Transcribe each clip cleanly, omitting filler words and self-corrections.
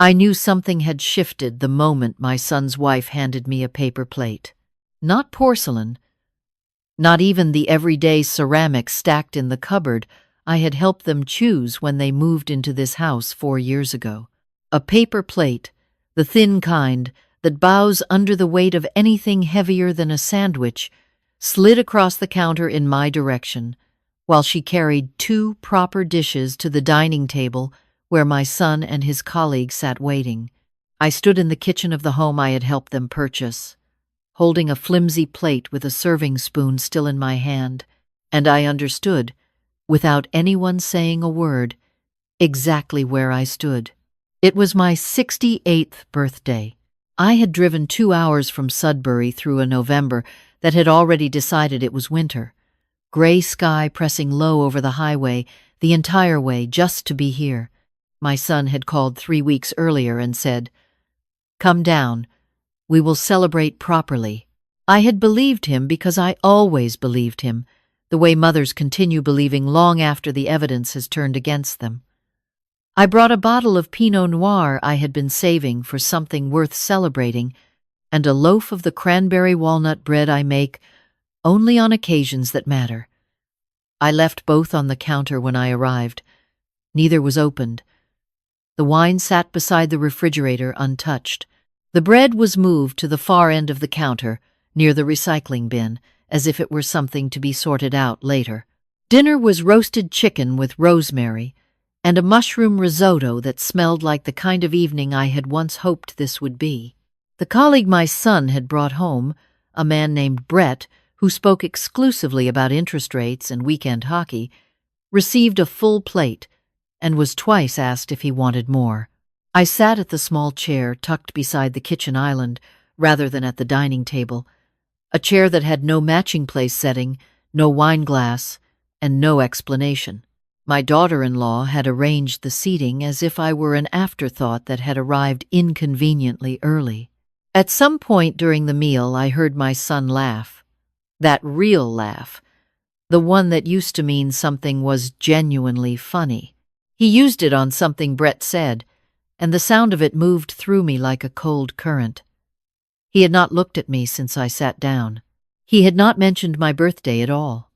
I knew something had shifted the moment my son's wife handed me a paper plate. Not porcelain, not even the everyday ceramics stacked in the cupboard I had helped them choose when they moved into this house 4 years ago. A paper plate, the thin kind that bows under the weight of anything heavier than a sandwich, slid across the counter in my direction, while she carried 2 proper dishes to the dining table where my son and his colleague sat waiting. I stood in the kitchen of the home I had helped them purchase, holding a flimsy plate with a serving spoon still in my hand, and I understood, without anyone saying a word, exactly where I stood. It was my 68th birthday. I had driven 2 hours from Sudbury through a November that had already decided it was winter. Gray sky pressing low over the highway the entire way just to be here. My son had called 3 weeks earlier and said, "Come down. We will celebrate properly." I had believed him because I always believed him, the way mothers continue believing long after the evidence has turned against them. I brought a bottle of Pinot Noir I had been saving for something worth celebrating, and a loaf of the cranberry walnut bread I make only on occasions that matter. I left both on the counter when I arrived. Neither was opened. The wine sat beside the refrigerator untouched. The bread was moved to the far end of the counter, near the recycling bin, as if it were something to be sorted out later. Dinner was roasted chicken with rosemary, and a mushroom risotto that smelled like the kind of evening I had once hoped this would be. The colleague my son had brought home, a man named Brett, who spoke exclusively about interest rates and weekend hockey, received a full plate and was twice asked if he wanted more. I sat at the small chair tucked beside the kitchen island rather than at the dining table, a chair that had no matching place setting, no wine glass, and no explanation. My daughter-in-law had arranged the seating as if I were an afterthought that had arrived inconveniently early. At some point during the meal, I heard my son laugh. That real laugh, the one that used to mean something was genuinely funny. He used it on something Brett said, and the sound of it moved through me like a cold current. He had not looked at me since I sat down. He had not mentioned my birthday at all.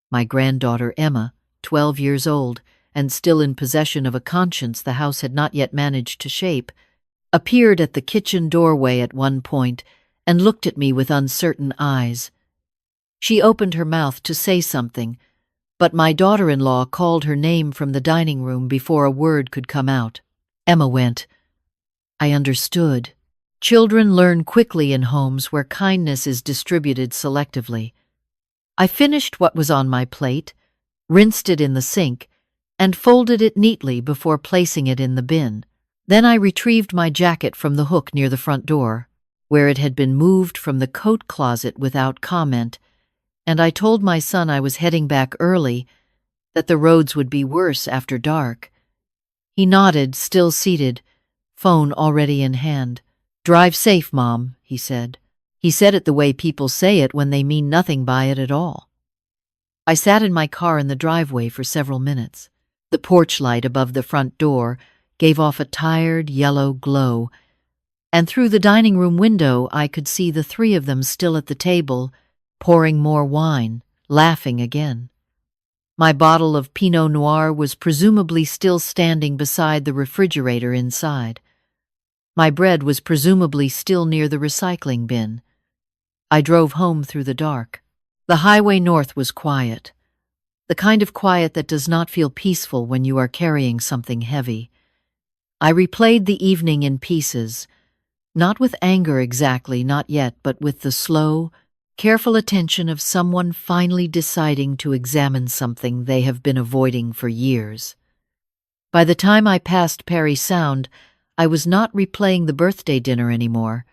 My granddaughter Emma, 12 years old, and still in possession of a conscience the house had not yet managed to shape, appeared at the kitchen doorway at one point and looked at me with uncertain eyes. She opened her mouth to say something, but my daughter-in-law called her name from the dining room before a word could come out. Emma went. I understood. Children learn quickly in homes where kindness is distributed selectively. I finished what was on my plate, rinsed it in the sink, and folded it neatly before placing it in the bin. Then I retrieved my jacket from the hook near the front door, where it had been moved from the coat closet without comment, and I told my son I was heading back early, that the roads would be worse after dark. He nodded, still seated, phone already in hand. "Drive safe, Mom," he said. He said it the way people say it when they mean nothing by it at all. I sat in my car in the driveway for several minutes. The porch light above the front door gave off a tired yellow glow, and through the dining room window I could see the 3 of them still at the table, pouring more wine, laughing again. My bottle of Pinot Noir was presumably still standing beside the refrigerator inside. My bread was presumably still near the recycling bin. I drove home through the dark. The highway north was quiet, the kind of quiet that does not feel peaceful when you are carrying something heavy. I replayed the evening in pieces, not with anger exactly, not yet, but with the slow, careful attention of someone finally deciding to examine something they have been avoiding for years. By the time I passed Perry Sound, I was not replaying the birthday dinner anymore.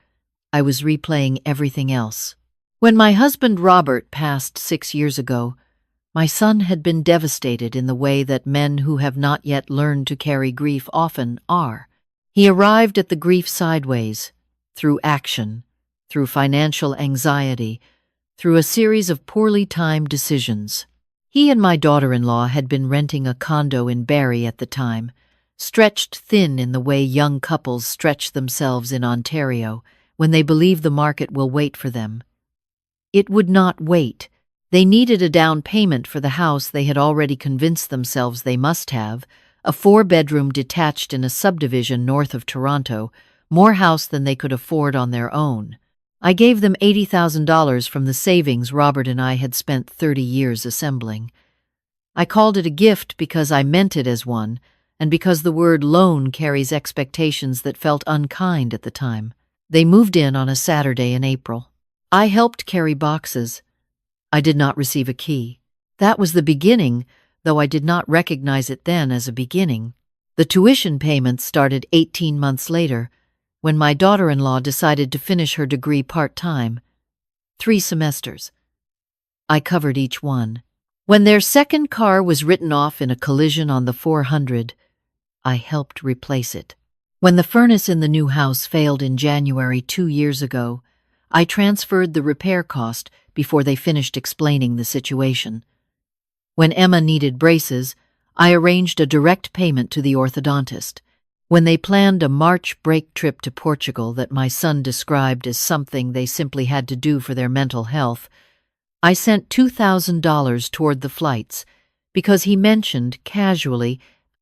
I was replaying everything else. When my husband Robert passed 6 years ago, my son had been devastated in the way that men who have not yet learned to carry grief often are. He arrived at the grief sideways, through action, through financial anxiety, through a series of poorly timed decisions. He and my daughter-in-law had been renting a condo in Barrie at the time, stretched thin in the way young couples stretch themselves in Ontario when they believe the market will wait for them. It would not wait. They needed a down payment for the house they had already convinced themselves they must have, a 4-bedroom detached in a subdivision north of Toronto, more house than they could afford on their own. I gave them $80,000 from the savings Robert and I had spent 30 years assembling. I called it a gift because I meant it as one, and because the word loan carries expectations that felt unkind at the time. They moved in on a Saturday in April. I helped carry boxes. I did not receive a key. That was the beginning, though I did not recognize it then as a beginning. The tuition payments started 18 months later, when my daughter-in-law decided to finish her degree part-time. 3 semesters. I covered each one. When their second car was written off in a collision on the 400, I helped replace it. When the furnace in the new house failed in January 2 years ago, I transferred the repair cost before they finished explaining the situation. When Emma needed braces, I arranged a direct payment to the orthodontist. When they planned a March break trip to Portugal that my son described as something they simply had to do for their mental health, I sent $2,000 toward the flights because he mentioned casually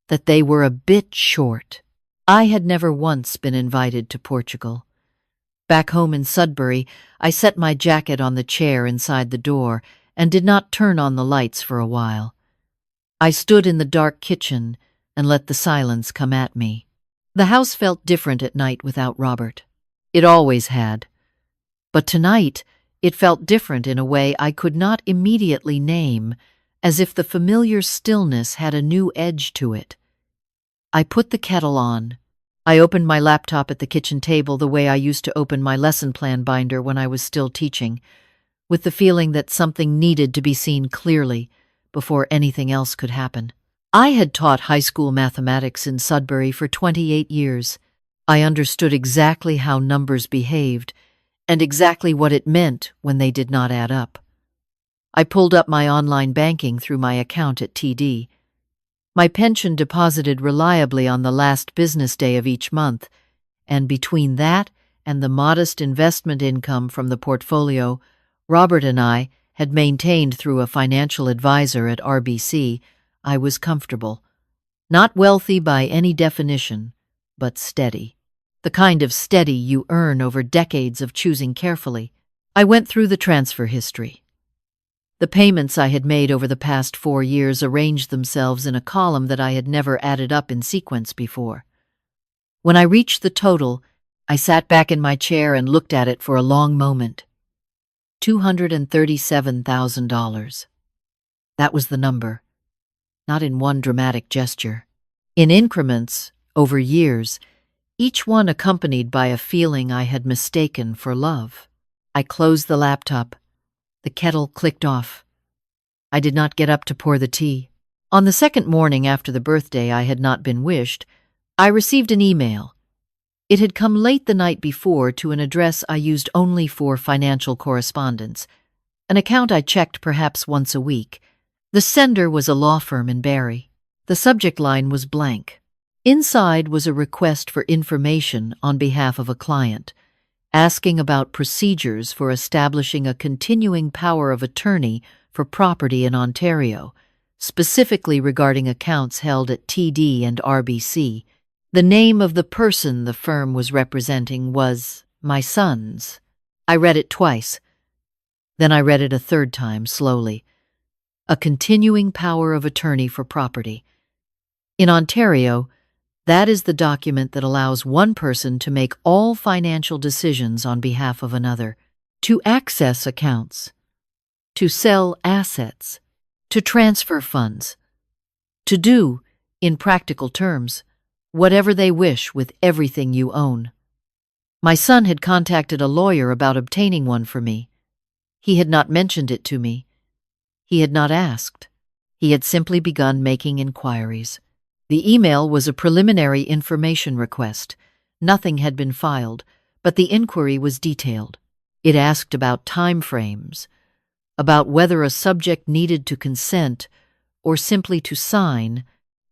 that they were a bit short. I had never once been invited to Portugal. Back home in Sudbury, I set my jacket on the chair inside the door and did not turn on the lights for a while. I stood in the dark kitchen and let the silence come at me. The house felt different at night without Robert. It always had. But tonight, it felt different in a way I could not immediately name, as if the familiar stillness had a new edge to it. I put the kettle on. I opened my laptop at the kitchen table the way I used to open my lesson plan binder when I was still teaching, with the feeling that something needed to be seen clearly before anything else could happen. I had taught high school mathematics in Sudbury for 28 years. I understood exactly how numbers behaved and exactly what it meant when they did not add up. I pulled up my online banking through my account at TD. My pension deposited reliably on the last business day of each month, and between that and the modest investment income from the portfolio Robert and I had maintained through a financial advisor at RBC, I was comfortable. Not wealthy by any definition, but steady. The kind of steady you earn over decades of choosing carefully. I went through the transfer history. The payments I had made over the past 4 years arranged themselves in a column that I had never added up in sequence before. When I reached the total, I sat back in my chair and looked at it for a long moment. $237,000. That was the number, not in one dramatic gesture. In increments, over years, each one accompanied by a feeling I had mistaken for love. I closed the laptop. The kettle clicked off. I did not get up to pour the tea. On the second morning after the birthday I had not been wished, I received an email. It had come late the night before to an address I used only for financial correspondence, an account I checked perhaps once a week. The sender was a law firm in Barrie. The subject line was blank. Inside was a request for information on behalf of a client, asking about procedures for establishing a continuing power of attorney for property in Ontario, specifically regarding accounts held at TD and RBC. The name of the person the firm was representing was my son's. I read it twice. Then I read it a third time, slowly. A continuing power of attorney for property. In Ontario, that is the document that allows one person to make all financial decisions on behalf of another, to access accounts, to sell assets, to transfer funds, to do, in practical terms, whatever they wish with everything you own. My son had contacted a lawyer about obtaining one for me. He had not mentioned it to me. He had not asked. He had simply begun making inquiries. The email was a preliminary information request. Nothing had been filed, but the inquiry was detailed. It asked about time frames, about whether a subject needed to consent or simply to sign,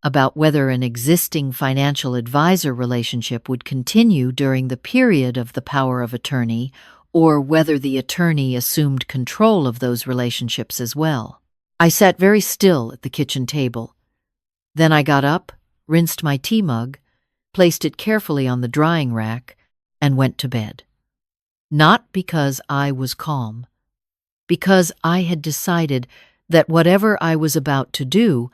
about whether an existing financial advisor relationship would continue during the period of the power of attorney, or whether the attorney assumed control of those relationships as well. I sat very still at the kitchen table. Then I got up, rinsed my tea mug, placed it carefully on the drying rack, and went to bed. Not because I was calm, because I had decided that whatever I was about to do,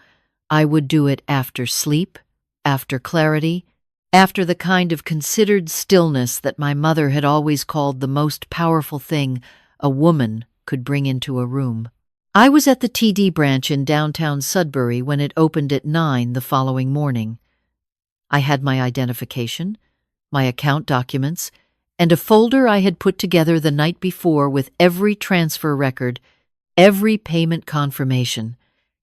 I would do it after sleep, after clarity, after the kind of considered stillness that my mother had always called the most powerful thing a woman could bring into a room. I was at the TD branch in downtown Sudbury when it opened at 9 the following morning. I had my identification, my account documents, and a folder I had put together the night before with every transfer record, every payment confirmation,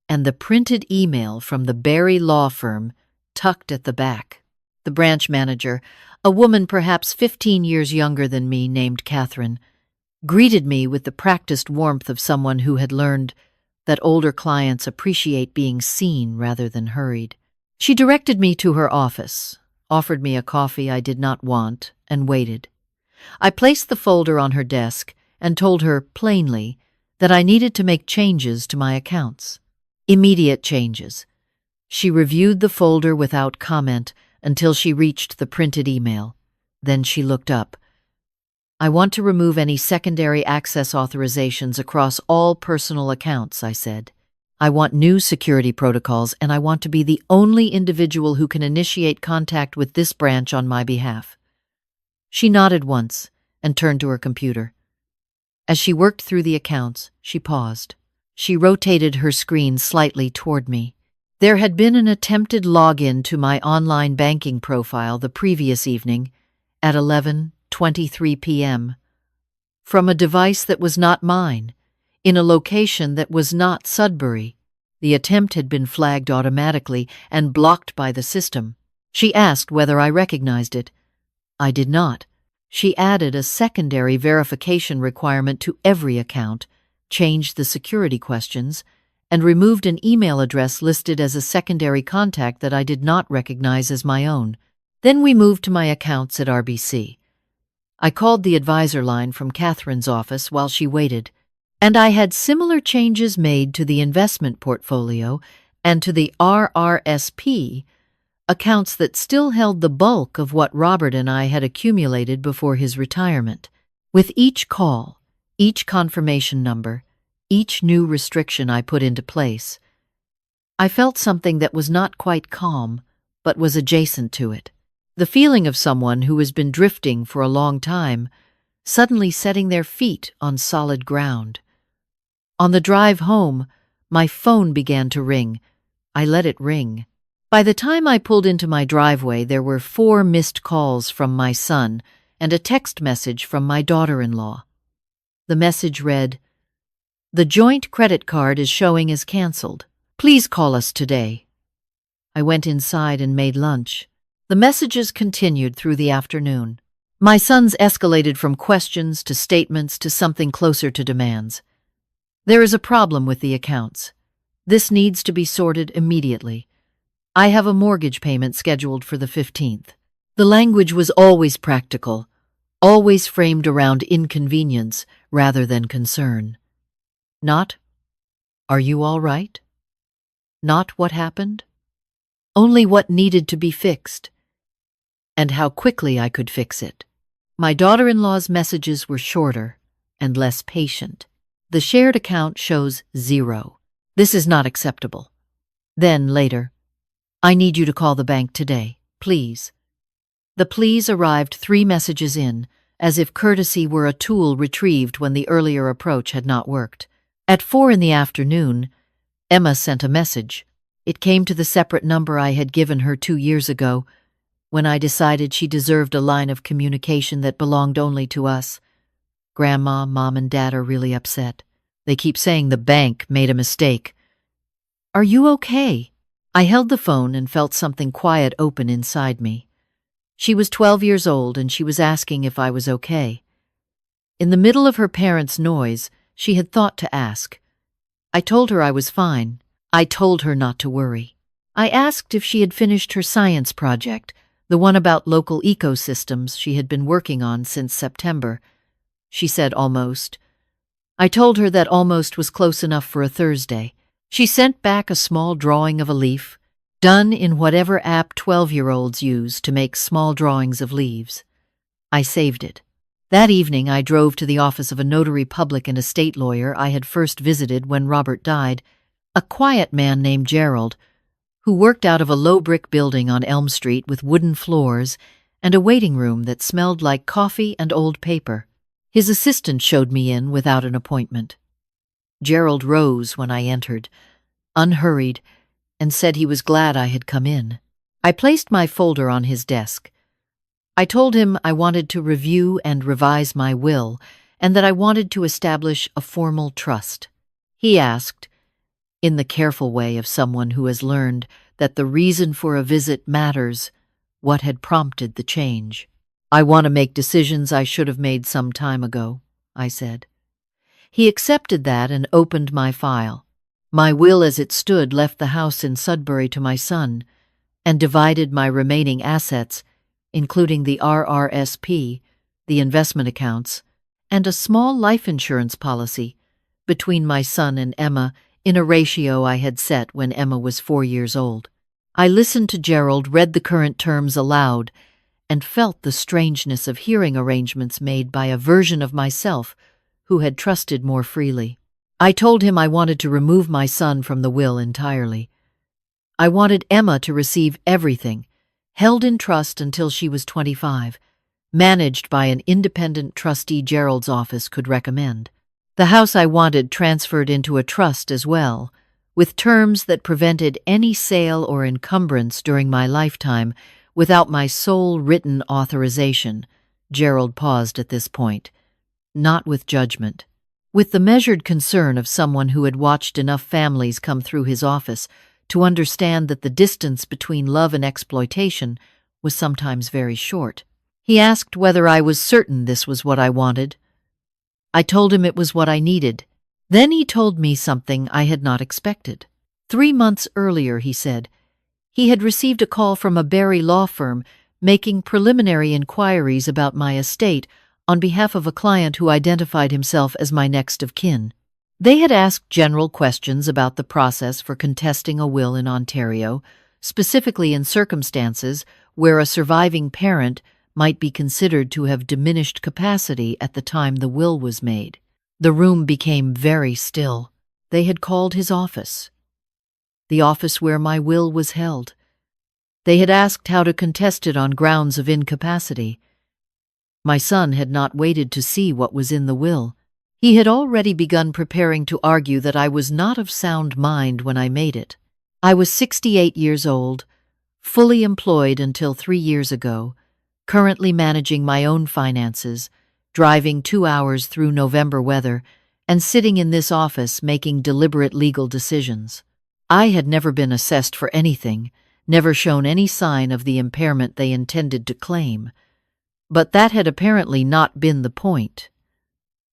and the printed email from the Barry law firm tucked at the back. The branch manager, a woman perhaps 15 years younger than me named Catherine, greeted me with the practiced warmth of someone who had learned that older clients appreciate being seen rather than hurried. She directed me to her office, offered me a coffee I did not want, and waited. I placed the folder on her desk and told her plainly that I needed to make changes to my accounts. Immediate changes. She reviewed the folder without comment until she reached the printed email. Then she looked up. I want to remove any secondary access authorizations across all personal accounts, I said. I want new security protocols, and I want to be the only individual who can initiate contact with this branch on my behalf. She nodded once and turned to her computer. As she worked through the accounts, she paused. She rotated her screen slightly toward me. There had been an attempted login to my online banking profile the previous evening at 11:23 p.m. from a device that was not mine, in a location that was not Sudbury. The attempt had been flagged automatically and blocked by the system. She asked whether I recognized it. I did not. She added a secondary verification requirement to every account, changed the security questions, and removed an email address listed as a secondary contact that I did not recognize as my own. Then we moved to my accounts at RBC. I called the advisor line from Catherine's office while she waited, and I had similar changes made to the investment portfolio and to the RRSP, accounts that still held the bulk of what Robert and I had accumulated before his retirement. With each call, each confirmation number, each new restriction I put into place, I felt something that was not quite calm, but was adjacent to it. The feeling of someone who has been drifting for a long time, suddenly setting their feet on solid ground. On the drive home, my phone began to ring. I let it ring. By the time I pulled into my driveway, there were 4 missed calls from my son and a text message from my daughter-in-law. The message read, "The joint credit card is showing as canceled. Please call us today." I went inside and made lunch. The messages continued through the afternoon. My sons escalated from questions to statements to something closer to demands. "There is a problem with the accounts. This needs to be sorted immediately. I have a mortgage payment scheduled for the 15th. The language was always practical, always framed around inconvenience rather than concern. Not, "Are you all right?" Not what happened. Only what needed to be fixed, and how quickly I could fix it. My daughter-in-law's messages were shorter and less patient. "The shared account shows 0. This is not acceptable." Then, later, "I need you to call the bank today, please." The please arrived 3 messages in, as if courtesy were a tool retrieved when the earlier approach had not worked. At 4 in the afternoon, Emma sent a message. It came to the separate number I had given her 2 years ago, when I decided she deserved a line of communication that belonged only to us. "Grandma, Mom, and Dad are really upset. They keep saying the bank made a mistake. Are you okay?" I held the phone and felt something quiet open inside me. She was 12 years old and she was asking if I was okay. In the middle of her parents' noise, she had thought to ask. I told her I was fine. I told her not to worry. I asked if she had finished her science project, the one about local ecosystems she had been working on since September. She said almost. I told her that almost was close enough for a Thursday. She sent back a small drawing of a leaf, done in whatever app 12-year-olds use to make small drawings of leaves. I saved it. That evening I drove to the office of a notary public and estate lawyer I had first visited when Robert died, a quiet man named Gerald, who worked out of a low brick building on Elm Street with wooden floors and a waiting room that smelled like coffee and old paper. His assistant showed me in without an appointment. Gerald rose when I entered, unhurried, and said he was glad I had come in. I placed my folder on his desk. I told him I wanted to review and revise my will and that I wanted to establish a formal trust. He asked, in the careful way of someone who has learned that the reason for a visit matters, what had prompted the change. I want to make decisions I should have made some time ago, I said. He accepted that and opened my file. My will as it stood left the house in Sudbury to my son and divided my remaining assets, including the RRSP, the investment accounts, and a small life insurance policy, between my son and Emma in a ratio I had set when Emma was 4 years old. I listened to Gerald, read the current terms aloud, and felt the strangeness of hearing arrangements made by a version of myself who had trusted more freely. I told him I wanted to remove my son from the will entirely. I wanted Emma to receive everything, held in trust until she was 25, managed by an independent trustee Gerald's office could recommend. The house I wanted transferred into a trust as well, with terms that prevented any sale or encumbrance during my lifetime without my sole written authorization. Gerald paused at this point, not with judgment, with the measured concern of someone who had watched enough families come through his office to understand that the distance between love and exploitation was sometimes very short. He asked whether I was certain this was what I wanted. I told him it was what I needed. Then he told me something I had not expected. 3 months earlier, he said, he had received a call from a Barry law firm making preliminary inquiries about my estate on behalf of a client who identified himself as my next of kin. They had asked general questions about the process for contesting a will in Ontario, specifically in circumstances where a surviving parent might be considered to have diminished capacity at the time the will was made. The room became very still. They had called his office, the office where my will was held. They had asked how to contest it on grounds of incapacity. My son had not waited to see what was in the will. He had already begun preparing to argue that I was not of sound mind when I made it. I was 68 years old, fully employed until 3 years ago, currently managing my own finances, driving 2 hours through November weather, and sitting in this office making deliberate legal decisions. I had never been assessed for anything, never shown any sign of the impairment they intended to claim. But that had apparently not been the point.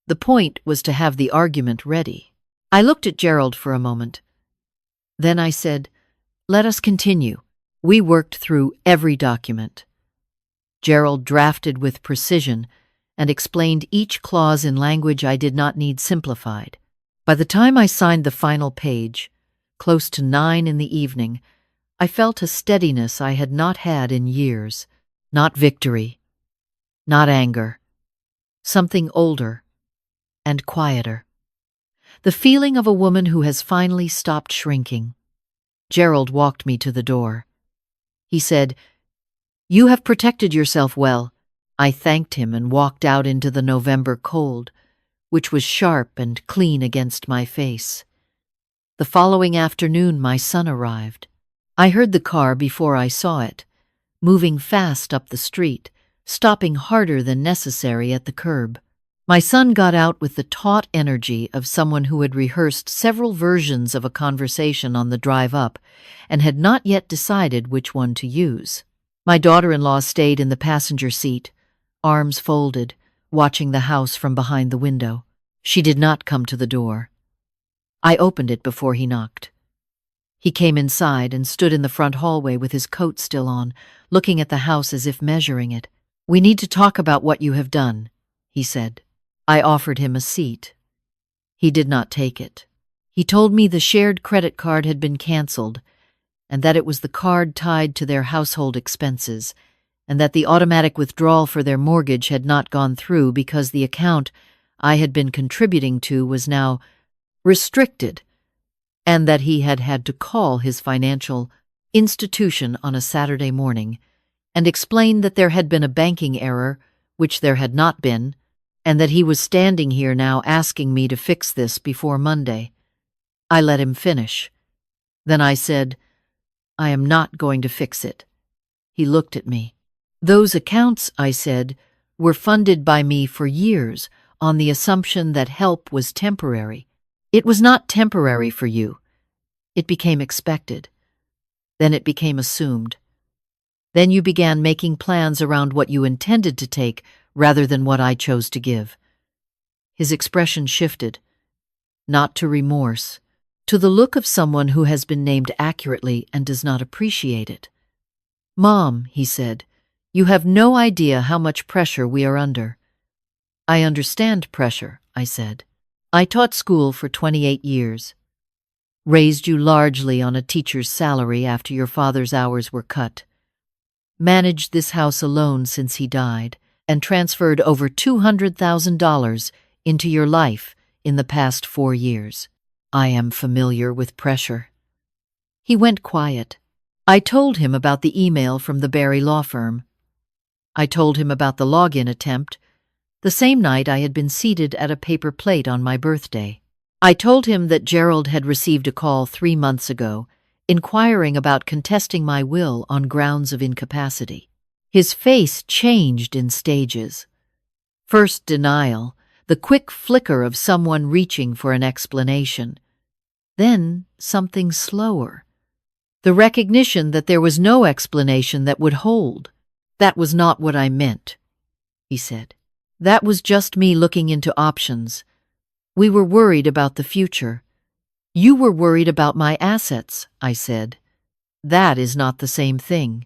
The point was to have the argument ready. I looked at Gerald for a moment. Then I said, "Let us continue." We worked through every document. Gerald drafted with precision and explained each clause in language I did not need simplified. By the time I signed the final page, close to 9 in the evening, I felt a steadiness I had not had in years. Not victory, not anger, something older and quieter. The feeling of a woman who has finally stopped shrinking. Gerald walked me to the door. He said, "You have protected yourself well." I thanked him and walked out into the November cold, which was sharp and clean against my face. The following afternoon my son arrived. I heard the car before I saw it, moving fast up the street, stopping harder than necessary at the curb. My son got out with the taut energy of someone who had rehearsed several versions of a conversation on the drive up and had not yet decided which one to use. My daughter-in-law stayed in the passenger seat, arms folded, watching the house from behind the window. She did not come to the door. I opened it before he knocked. He came inside and stood in the front hallway with his coat still on, looking at the house as if measuring it. "We need to talk about what you have done," he said. I offered him a seat. He did not take it. He told me the shared credit card had been canceled, and that it was the card tied to their household expenses, and that the automatic withdrawal for their mortgage had not gone through because the account I had been contributing to was now restricted, and that he had had to call his financial institution on a Saturday morning and explain that there had been a banking error, which there had not been, and that he was standing here now asking me to fix this before Monday. I let him finish. Then I said, "I am not going to fix it." He looked at me. "Those accounts," I said, "were funded by me for years on the assumption that help was temporary. It was not temporary for you. It became expected. Then it became assumed. Then you began making plans around what you intended to take rather than what I chose to give." His expression shifted, not to remorse, to the look of someone who has been named accurately and does not appreciate it. "Mom," he said, "you have no idea how much pressure we are under." "I understand pressure," I said. "I taught school for 28 years. Raised you largely on a teacher's salary after your father's hours were cut. Managed this house alone since he died, and transferred over $200,000 into your life in the past 4 years. I am familiar with pressure." He went quiet. I told him about the email from the Barry law firm. I told him about the login attempt, the same night I had been seated at a paper plate on my birthday. I told him that Gerald had received a call 3 months ago, inquiring about contesting my will on grounds of incapacity. His face changed in stages. First denial, the quick flicker of someone reaching for an explanation. Then something slower. The recognition that there was no explanation that would hold. "That was not what I meant," he said. "That was just me looking into options. We were worried about the future. You were worried about my assets," I said. "That is not the same thing."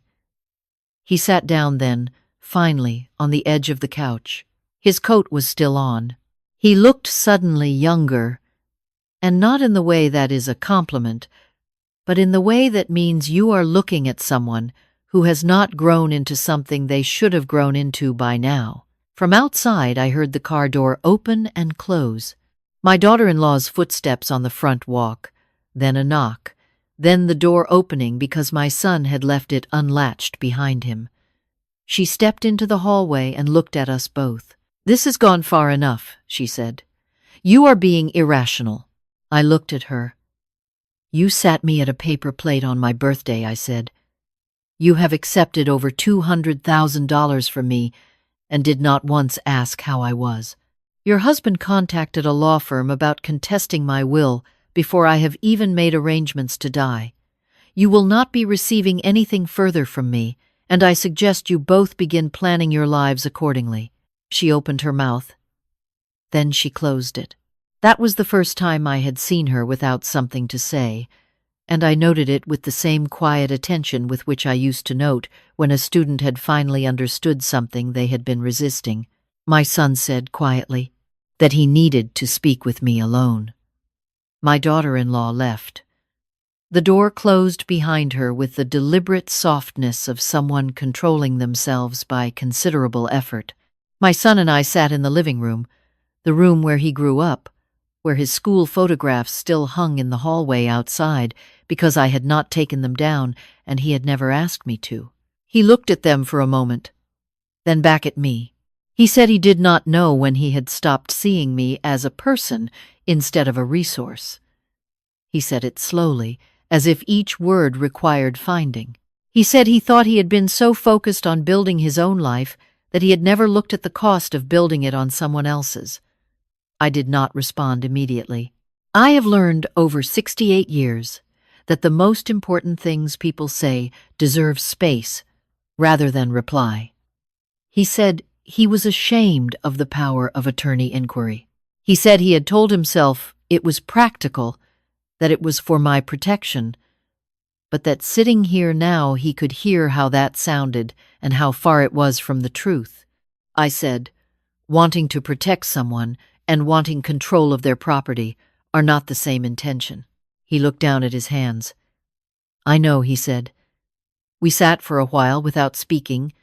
He sat down then, finally, on the edge of the couch. His coat was still on. He looked suddenly younger, and not in the way that is a compliment, but in the way that means you are looking at someone who has not grown into something they should have grown into by now. From outside, I heard the car door open and close. My daughter-in-law's footsteps on the front walk, then a knock, then the door opening because my son had left it unlatched behind him. She stepped into the hallway and looked at us both. "This has gone far enough," she said. "You are being irrational." I looked at her. "You sat me at a paper plate on my birthday," I said. "You have accepted over $200,000 from me and did not once ask how I was. Your husband contacted a law firm about contesting my will before I have even made arrangements to die. You will not be receiving anything further from me, and I suggest you both begin planning your lives accordingly." She opened her mouth. Then she closed it. That was the first time I had seen her without something to say, and I noted it with the same quiet attention with which I used to note when a student had finally understood something they had been resisting. My son said quietly that he needed to speak with me alone. My daughter-in-law left. The door closed behind her with the deliberate softness of someone controlling themselves by considerable effort. My son and I sat in the living room, the room where he grew up, where his school photographs still hung in the hallway outside because I had not taken them down and he had never asked me to. He looked at them for a moment, then back at me. He said he did not know when he had stopped seeing me as a person instead of a resource. He said it slowly, as if each word required finding. He said he thought he had been so focused on building his own life that he had never looked at the cost of building it on someone else's. I did not respond immediately. I have learned over 68 years that the most important things people say deserve space rather than reply. He said he was ashamed of the power of attorney inquiry. He said he had told himself it was practical, that it was for my protection, but that sitting here now he could hear how that sounded and how far it was from the truth. I said, wanting to protect someone and wanting control of their property are not the same intention. He looked down at his hands. I know, he said. We sat for a while without speaking,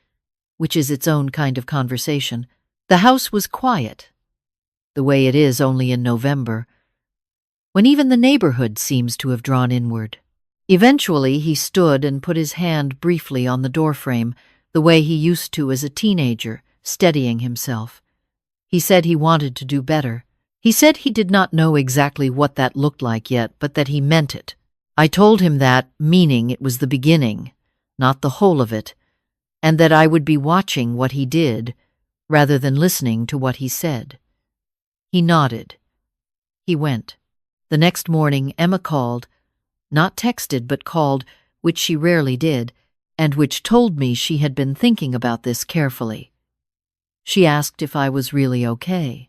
which is its own kind of conversation. The house was quiet, the way it is only in November, when even the neighborhood seems to have drawn inward. Eventually he stood and put his hand briefly on the doorframe, the way he used to as a teenager, steadying himself. He said he wanted to do better. He said he did not know exactly what that looked like yet, but that he meant it. I told him that, meaning it was the beginning, not the whole of it, and that I would be watching what he did, rather than listening to what he said. He nodded. He went. The next morning Emma called, not texted but called, which she rarely did, and which told me she had been thinking about this carefully. She asked if I was really okay.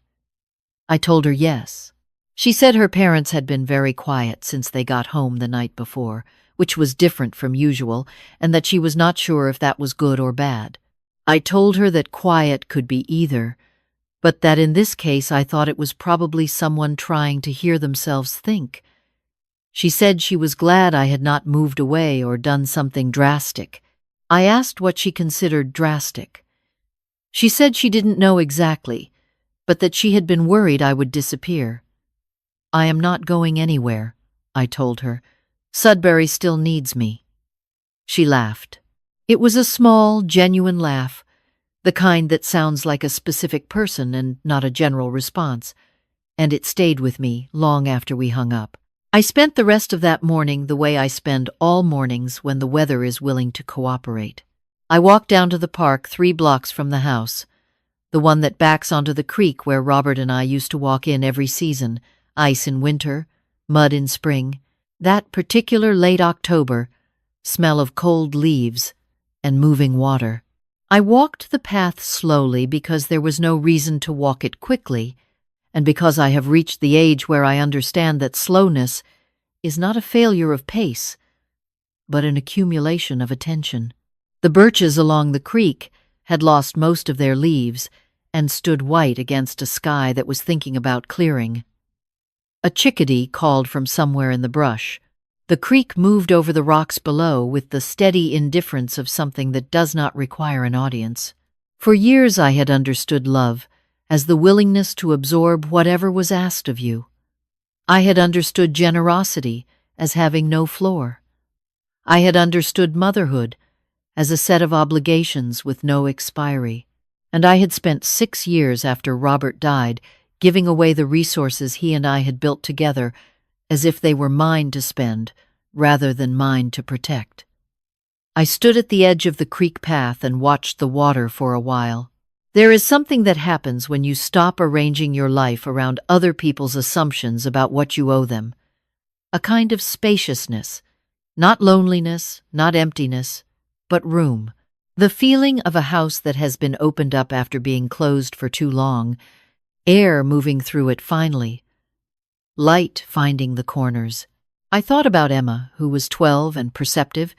I told her yes. She said her parents had been very quiet since they got home the night before, which was different from usual, and that she was not sure if that was good or bad. I told her that quiet could be either, but that in this case I thought it was probably someone trying to hear themselves think. She said she was glad I had not moved away or done something drastic. I asked what she considered drastic. She said she didn't know exactly, but that she had been worried I would disappear. I am not going anywhere, I told her. Sudbury still needs me. She laughed. It was a small, genuine laugh, the kind that sounds like a specific person and not a general response, and it stayed with me long after we hung up. I spent the rest of that morning the way I spend all mornings when the weather is willing to cooperate. I walked down to the park 3 blocks from the house, the one that backs onto the creek where Robert and I used to walk in every season, ice in winter, mud in spring, that particular late October, smell of cold leaves and moving water. I walked the path slowly because there was no reason to walk it quickly, and because I have reached the age where I understand that slowness is not a failure of pace, but an accumulation of attention. The birches along the creek had lost most of their leaves and stood white against a sky that was thinking about clearing. A chickadee called from somewhere in the brush. The creek moved over the rocks below with the steady indifference of something that does not require an audience. For years I had understood love as the willingness to absorb whatever was asked of you. I had understood generosity as having no floor. I had understood motherhood as a set of obligations with no expiry. And I had spent 6 years after Robert died giving away the resources he and I had built together as if they were mine to spend rather than mine to protect. I stood at the edge of the creek path and watched the water for a while. There is something that happens when you stop arranging your life around other people's assumptions about what you owe them. A kind of spaciousness, not loneliness, not emptiness, but room. The feeling of a house that has been opened up after being closed for too long, air moving through it finally, light finding the corners. I thought about Emma, who was 12 and perceptive,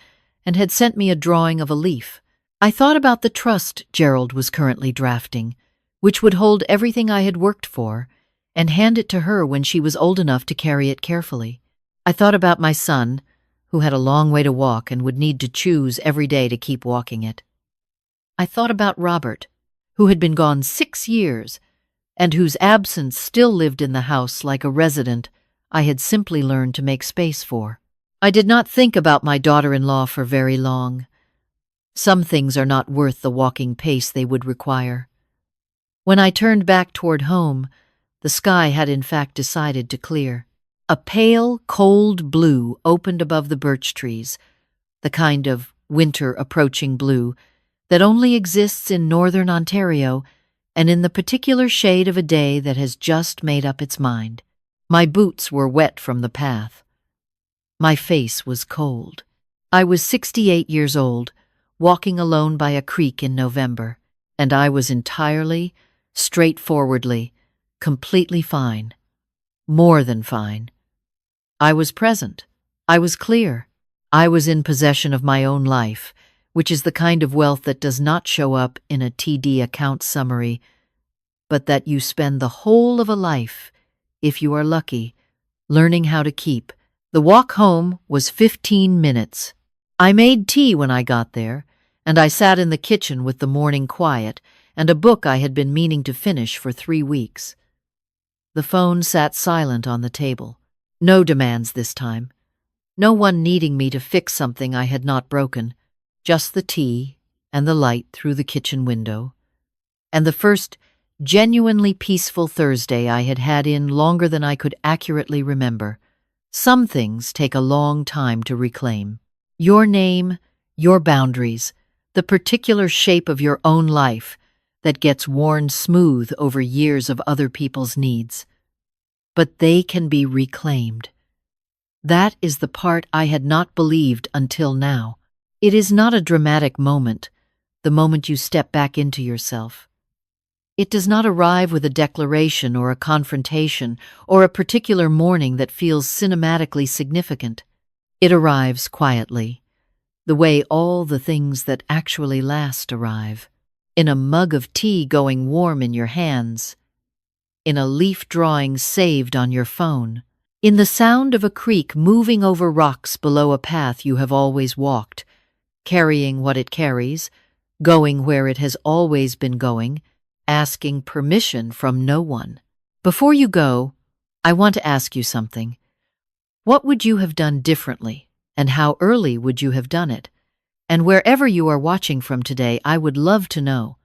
and had sent me a drawing of a leaf. I thought about the trust Gerald was currently drafting, which would hold everything I had worked for, and hand it to her when she was old enough to carry it carefully. I thought about my son, who had a long way to walk and would need to choose every day to keep walking it. I thought about Robert, who had been gone 6 years, and whose absence still lived in the house like a resident I had simply learned to make space for. I did not think about my daughter-in-law for very long. Some things are not worth the walking pace they would require. When I turned back toward home, the sky had in fact decided to clear. A pale, cold blue opened above the birch trees, the kind of winter-approaching blue that only exists in northern Ontario and in the particular shade of a day that has just made up its mind. My boots were wet from the path. My face was cold. I was 68 years old, walking alone by a creek in November, and I was entirely, straightforwardly, completely fine. More than fine. I was present. I was clear. I was in possession of my own life, which is the kind of wealth that does not show up in a TD account summary, but that you spend the whole of a life, if you are lucky, learning how to keep. The walk home was 15 minutes. I made tea when I got there, and I sat in the kitchen with the morning quiet and a book I had been meaning to finish for 3 weeks. The phone sat silent on the table. No demands this time. No one needing me to fix something I had not broken. Just the tea and the light through the kitchen window. And the first genuinely peaceful Thursday I had had in longer than I could accurately remember. Some things take a long time to reclaim. Your name, your boundaries, the particular shape of your own life that gets worn smooth over years of other people's needs. But they can be reclaimed. That is the part I had not believed until now. It is not a dramatic moment, the moment you step back into yourself. It does not arrive with a declaration or a confrontation or a particular morning that feels cinematically significant. It arrives quietly, the way all the things that actually last arrive. In a mug of tea going warm in your hands, in a leaf drawing saved on your phone, in the sound of a creek moving over rocks below a path you have always walked, carrying what it carries, going where it has always been going, asking permission from no one. Before you go, I want to ask you something. What would you have done differently, and how early would you have done it? And wherever you are watching from today, I would love to know.